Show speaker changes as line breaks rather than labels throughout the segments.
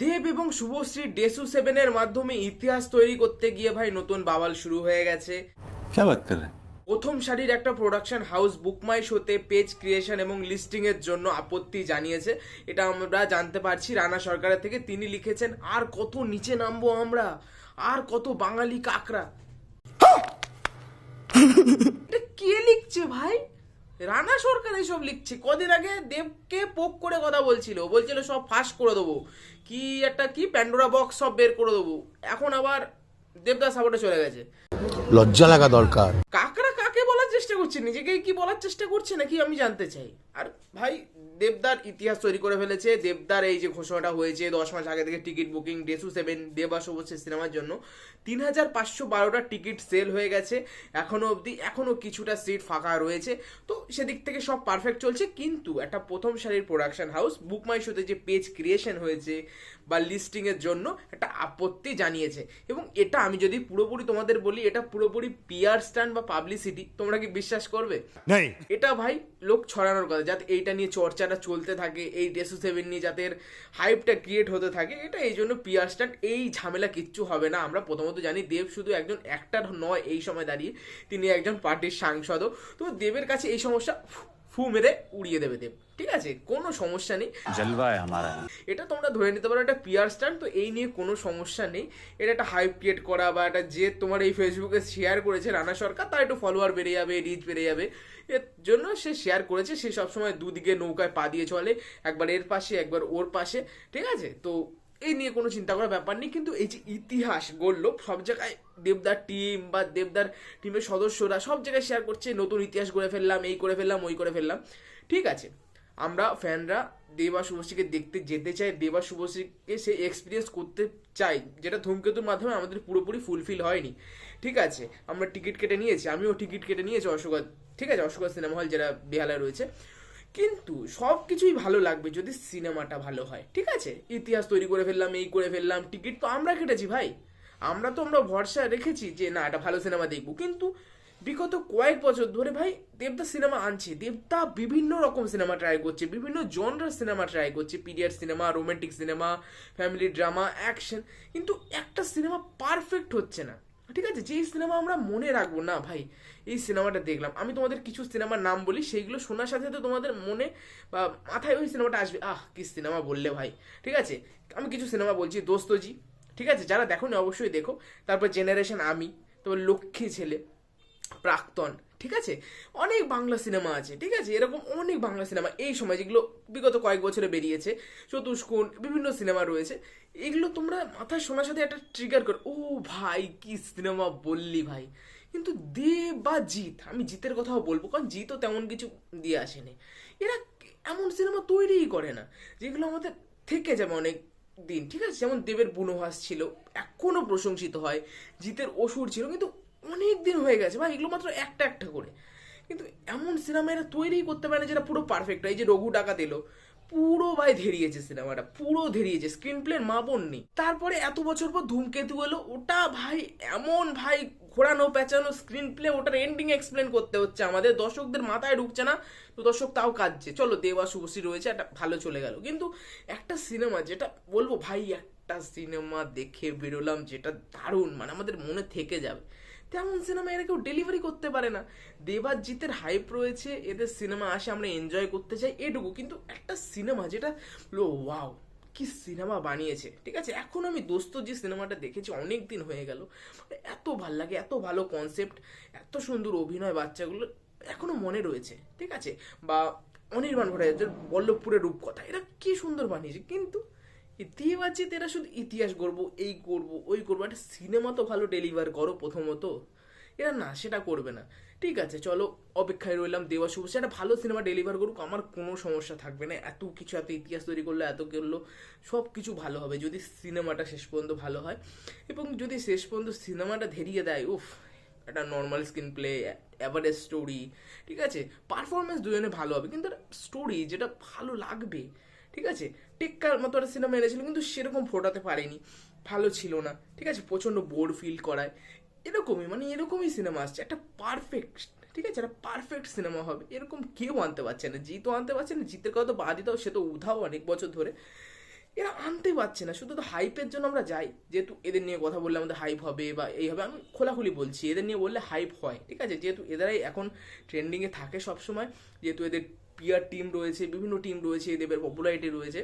দেব এবং শুভশ্রী ডেসু 7 এর মাধ্যমে ইতিহাস তৈরি করতে গিয়ে ভাই নতুন বাওয়াল শুরু হয়ে গেছে।
क्या बात कर रहे हैं?
প্রথম সারির একটা প্রোডাকশন হাউস বুকমাই শোতে পেজ ক্রিয়েশন এবং লিস্টিং এর জন্য আপত্তি জানিয়েছে। এটা আমরা জানতে পারছি রানা সরকারের থেকে। তিনি লিখেছেন, আর কত নিচে নামবো আমরা, আর কত বাঙালি কাকরা। এটা কে লিখছে ভাই? রানা সরকার এসব লিখছে। কদিন আগে দেবকে পোক করে কথা বলছিল সব ফাঁস করে দেবো, কি একটা কি প্যান্ডোরা বক্স সব বের করে দেবো। এখন আবার দেবদাস সাপোর্টে চলে গেছে।
লজ্জা লাগা দরকার।
কাকরা কাকে বলার চেষ্টা করছে, নিজেকে কি বলার চেষ্টা করছে নাকি আমি জানতে চাই। আর ভাই দেবদার ইতিহাস তৈরি করে ফেলেছে। দেবদার এই যে ঘোষণাটা হয়েছে 10 মাস আগে থেকে টিকিট বুকিং ডেসু 7 দেব আর শুভশ্রী সিনেমার জন্য 3512টা টিকিট সেল হয়ে গেছে এখনো অবধি। এখনো কিছুটা সিট ফাঁকা রয়েছে, তো সেদিক থেকে সব পারফেক্ট চলছে। কিন্তু একটা প্রথম সারির প্রোডাকশন হাউস বুকমাই শোতে যে পেজ ক্রিয়েশন হয়েছে বা লিস্টিং এর জন্য একটা আপত্তি জানিয়েছে। এবং এটা আমি যদি পুরোপুরি তোমাদের বলি, এটা পুরোপুরি পিআর স্ট্যান্ড বা পাবলিসিটি। তোমরা কি বিশ্বাস করবে? এটা ভাই লোক ছড়ানোর কথা, যাতে এইটা নিয়ে চর্চাটা চলতে থাকে, এই ডেসু 7 নিয়ে যাতে হাইপটা ক্রিয়েট হতে থাকে। এটা এই জন্য পিআর স্ট্যান্ড। এই ঝামেলা কিচ্ছু হবে না। আমরা প্রথমত জানি দেব শুধু একজন অ্যাক্টর নয়, এই সময় দাঁড়িয়ে তিনি একজন পার্টির সাংসদও। তো দেবের কাছে এই সমস্যা ফু মেরে উড়িয়ে দেবে দেব, ঠিক আছে, কোনো সমস্যা নেই।
जलवा है हमारा।
এটা তোমরা ধরে নিতে পারো একটা পিআর স্ট্যান্ড। তো এই নিয়ে কোনো সমস্যা নেই। এটা একটা হাইপ ক্রিয়েট করা বা একটা যে তোমার এই ফেসবুকে শেয়ার করেছে রানা সরকার, তার একটু ফলোয়ার বেড়ে যাবে, রিচ বেড়ে যাবে, এর জন্য সে শেয়ার করেছে। সে সবসময় দুদিকে নৌকায় পা দিয়ে চলে, একবার এর পাশে একবার ওর পাশে, ঠিক আছে। তো এই নিয়ে কোনো চিন্তা করার ব্যাপার নেই। কিন্তু এই যে ইতিহাস গড়লো, সব জায়গায় দেবদার টিম বা দেবদার টিমের সদস্যরা সব জায়গায় শেয়ার করছে নতুন ইতিহাস গড়ে ফেললাম, এই করে ফেললাম, ওই করে ফেললাম, ঠিক আছে। আমরা ফ্যানরা দেবা শুভশ্রীকে দেখতে যেতে চাই, দেবা শুভশ্রীকে সেই এক্সপিরিয়েন্স করতে চাই, যেটা ধূমকেতুর মাধ্যমে আমাদের পুরোপুরি ফুলফিল হয়নি, ঠিক আছে। আমরা টিকিট কেটে নিয়েছি, আমিও টিকিট কেটে নিয়েছি অশোকা, ঠিক আছে, অশোকা সিনেমা হল যেটা বেহালায় রয়েছে। কিন্তু সব কিছুই ভালো লাগবে যদি সিনেমাটা ভালো হয়, ঠিক আছে। ইতিহাস তৈরি করে ফেললাম, এই করে ফেললাম, টিকিট তো আমরা কেটেছি ভাই, আমরা ভরসা রেখেছি যে না একটা ভালো সিনেমা দেখবো। কিন্তু বিগত কয়েক বছর ধরে ভাই দেবদা সিনেমা আনছে, দেবদা বিভিন্ন রকম সিনেমা ট্রাই করছে, বিভিন্ন জনরার সিনেমা ট্রাই করছে, period cinema, romantic cinema, family drama, action, কিন্তু একটা সিনেমা পারফেক্ট হচ্ছে না, ঠিক আছে। যেই সিনেমা আমরা মনে রাখবো না ভাই, এই সিনেমাটা দেখলাম। আমি তোমাদের কিছু সিনেমার নাম বলি, সেইগুলো শোনার সাথে সাথে তোমাদের মনে বা মাথায় ওই সিনেমাটা আসবে, আহ কি সিনেমা বললে ভাই, ঠিক আছে। আমি কিছু সিনেমা বলছি, দোস্তজি, ঠিক আছে, যারা দেখোনি অবশ্যই দেখো। তারপর জেনারেশন আমি, তারপর লক্ষ্মী ছেলে, প্রাক্তন, ঠিক আছে। অনেক বাংলা সিনেমা আছে, ঠিক আছে, এরকম অনেক বাংলা সিনেমা এই সময় যেগুলো বিগত কয়েক বছরে বেরিয়েছে, চতুষ্কোণ, বিভিন্ন সিনেমা রয়েছে। এগুলো তোমরা মাথায় শোনার সাথে একটা ট্রিগার কর, ও ভাই কি সিনেমা বললি ভাই। কিন্তু দেব বা জিৎ, আমি জিতের কথাও বলবো, কারণ জিতও তেমন কিছু দিয়ে আসেনি। এরা এমন সিনেমা তৈরিই করে না যেগুলো আমাদের থেকে যাবে অনেক দিন, ঠিক আছে। যেমন দেবের বুনোভাস ছিল, এখনো প্রশংসিত হয়। জিতের অসুর ছিল, কিন্তু অনেক দিন হয়ে গেছে ভাই, এগুলো মাত্র একটা একটা করে। কিন্তু এমন সিনেমা এরা তৈরিই করতে পারে না যেটা পুরো পারফেক্ট হয়। এই যে রঘু ডাকাত এলো, পুরো ভাই ধেরিয়েছে সিনেমাটা, পুরো ধেরিয়েছে, স্ক্রিন প্লের মাপন নেই। তারপরে এত বছর পর ধূমকেতু এলো, ওটা ভাই এমন ভাই ঘোরানো পেঁচানো স্ক্রিন প্লে, ওটার এন্ডিং এক্সপ্লেন করতে হচ্ছে আমাদের, দর্শকদের মাথায় ঢুকছে না, তো দর্শক তাও কাঁদছে। চলো দেবা শুভশ্রী রয়েছে, একটা ভালো চলে গেল। কিন্তু একটা সিনেমা যেটা বলবো ভাই, একটা সিনেমা দেখে বেরোলাম যেটা দারুণ, মানে আমাদের মনে থেকে যাবে, তেমন সিনেমা এরা কেউ ডেলিভারি করতে পারে না। দেবাজিতের হাইপ রয়েছে, এদের সিনেমা আসে, আমরা এনজয় করতে চাই, এটুকু। কিন্তু একটা সিনেমা যেটা ওয়াও কি সিনেমা বানিয়েছে, ঠিক আছে। এখন আমি দোস্ত যে সিনেমাটা দেখেছি, অনেক দিন হয়ে গেল, এত ভাল লাগে, এত ভালো কনসেপ্ট, এত সুন্দর অভিনয়, বাচ্চাগুলো এখনো মনে রয়েছে, ঠিক আছে। বা অনির্বাণ ভট্টাচার্যের বল্লভপুরের রূপকথা, এরা কি সুন্দর বানিয়েছে। কিন্তু দেবাজিৎ এরা শুধু ইতিহাস গড়বো, এই করবো, ওই করবো, একটা সিনেমা তো ভালো ডেলিভার করো প্রথমত। এরা না, সেটা করবে না, ঠিক আছে। চলো অপেক্ষায় রইলাম, দেবা শুভশ্রী একটা ভালো সিনেমা ডেলিভার করুক, আমার কোনো সমস্যা থাকবে না। এত কিছু, এত ইতিহাস তৈরি করলো, এত করলো, সব কিছু ভালো হবে যদি সিনেমাটা শেষ পর্যন্ত ভালো হয়। এবং যদি শেষ পর্যন্ত সিনেমাটা ধেরিয়ে দেয়, উফ, একটা normal screen play, average story, ঠিক আছে, পারফরমেন্স দুজনে ভালো হবে, কিন্তু স্টোরি যেটা ভালো লাগবে, ঠিক আছে। টেক্কার মতো একটা সিনেমা এনেছিল, কিন্তু সেরকম ফোটাতে পারেনি, ভালো ছিল না, ঠিক আছে, প্রচণ্ড বোর ফিল করায়। এরকমই, মানে এরকমই সিনেমা আসছে, একটা পারফেক্ট, ঠিক আছে, একটা পারফেক্ট সিনেমা হবে, এরকম কেউ আনতে পারছে না। জিতও আনতে পারছে না, জিতের কথা তো বাদই দাও, সে তো উধাও অনেক বছর ধরে। এরা আনতে পারছে না, শুধু তো হাইপের জন্য আমরা যাই, যেহেতু এদের নিয়ে কথা বললে আমাদের হাইপ হবে বা এই হবে, আমি খোলাখুলি বলছি এদের নিয়ে বললে হাইপ হয়, ঠিক আছে, যেহেতু এদেরাই এখন ট্রেন্ডিংয়ে থাকে সবসময়, যেহেতু এদের পিআর টিম রয়েছে, বিভিন্ন টিম রয়েছে, এদের পপুলারিটি রয়েছে,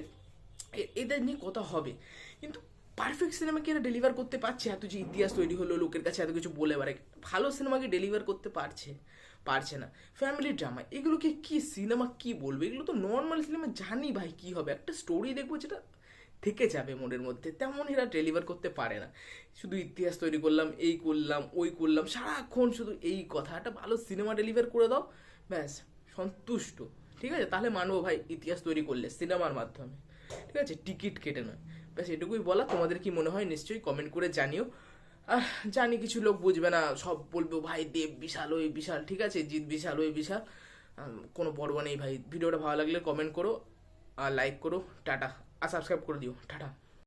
এদের নিয়ে কথা হবে। কিন্তু পারফেক্ট সিনেমাকে এরা ডেলিভার করতে পারছে? এত যে ইতিহাস তৈরি হলো, লোকের কাছে এত কিছু বলে বেড়ায়, ভালো সিনেমাকে ডেলিভার করতে পারছে না। ফ্যামিলি ড্রামা, এগুলোকে কি সিনেমা কি বলবে? এগুলো তো নর্মাল সিনেমা, জানি ভাই কি হবে, একটা স্টোরি দেখবো যেটা থেকে যাবে মনের মধ্যে, তেমন এরা ডেলিভার করতে পারে না। শুধু ইতিহাস তৈরি করলাম, এই করলাম, ওই করলাম, সারাক্ষণ শুধু এই কথা। একটা ভালো সিনেমা ডেলিভার করে দাও, ব্যাস সন্তুষ্ট, ঠিক আছে? তাহলে মানবো ভাই ইতিহাস তৈরি করলে সিনেমার মাধ্যমে, ঠিক আছে, টিকিট কেটে নয়। ব্যাস এটুকুই বলা। তোমাদের কি মনে হয় নিশ্চয়ই কমেন্ট করে জানিও। জানি কিছু লোক বুঝবে না, সব বলবে ভাই দেব বিশাল, ওই বিশাল, ঠিক আছে, জিৎ বিশাল, ওই বিশাল, কোনো পরোয়া নেই ভাই। ভিডিওটা ভালো লাগলে কমেন্ট করো আর লাইক করো, টাটা, আর সাবস্ক্রাইব করে দিও, টাটা।